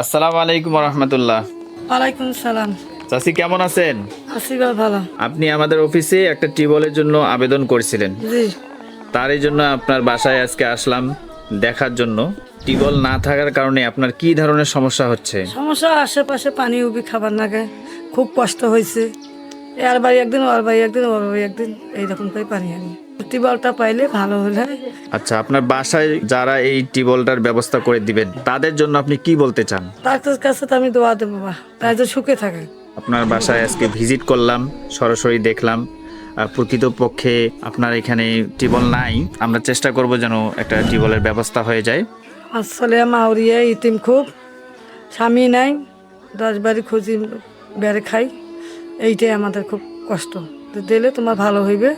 আসসালামু আলাইকুম রহমতুল্লাহ। ওয়ালাইকুম সালাম। চাচি কেমন আছেন? আছি বা ভালো। আপনি আমাদের অফিসে একটা টিউবওয়েলের জন্য আবেদন করেছিলেন, জি, তারই জন্য আপনার বাসায় আজকে আসলাম দেখার জন্য। টিউবওয়েল না থাকার কারণে আপনার কি ধরনের সমস্যা হচ্ছে? সমস্যা আশেপাশে পানি উবি খাবার নাগে খুব কষ্ট হয়েছে। এর বাড়ি একদিন ওর বাড়ি একদিন ওর বাড়ি একদিন এইরকম করে পানি আনি। টিউবওয়েলটা পাইলে ভালো হলে। আচ্ছা, আপনার বাসায় যারা এই টিউবওয়েলটার ব্যবস্থা করে দিবেন তাদের জন্য আপনি কি বলতে চান? ডাক্তার কাছে তো আমি দোয়া দেবো বা তাই তো সুখে থাকে। আপনার বাসায় আজকে ভিজিট করলাম, সরাসরি দেখলাম প্রকৃতপক্ষে আপনার এখানে টিউবওয়েল নাই। আমরা চেষ্টা করব যেন একটা টিউবওয়েলের ব্যবস্থা হয়ে যায়। আসলে মাউরিয়া ইতিম খুব, স্বামী নাই, 10 বাড়ি খুঁজি বেড়ে খাই, এইটাই আমাদের খুব কষ্ট। তো দিলে তোমার ভালো হইবে,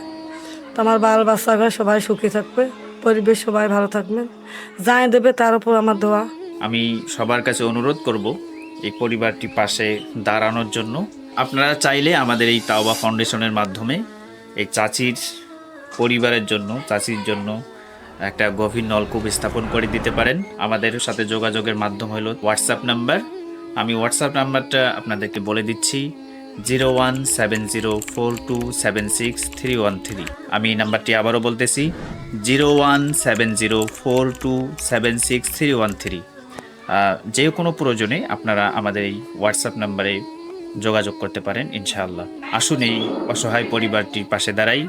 তোমার বাল বাচ্চা ঘর সবাই সুখী থাকবে, পরিবেশ সবাই ভালো থাকবে, যাই দেবে তার উপর আমার দোয়া। আমি সবার কাছে অনুরোধ করব এই পরিবারটি পাশে দাঁড়ানোর জন্য। আপনারা চাইলে আমাদের এই তাওবা ফাউন্ডেশনের মাধ্যমে এই চাচির পরিবারের জন্য, চাচির জন্য একটা গভীর নলকূপ স্থাপন করে দিতে পারেন। আমাদের সাথে যোগাযোগের মাধ্যম হলো হোয়াটসঅ্যাপ নাম্বার। আমি হোয়াটসঅ্যাপ নাম্বারটা আপনাদেরকে বলে দিচ্ছি, 017042763113। আমি এই নাম্বারটি আবারও বলতেছি, 017042763113। যে কোনো প্রয়োজনে আপনারা আমাদের এই হোয়াটসঅ্যাপ নাম্বারে যোগাযোগ করতে পারেন ইনশাআল্লাহ। আসুন এই অসহায় পরিবারটির পাশে দাঁড়াই।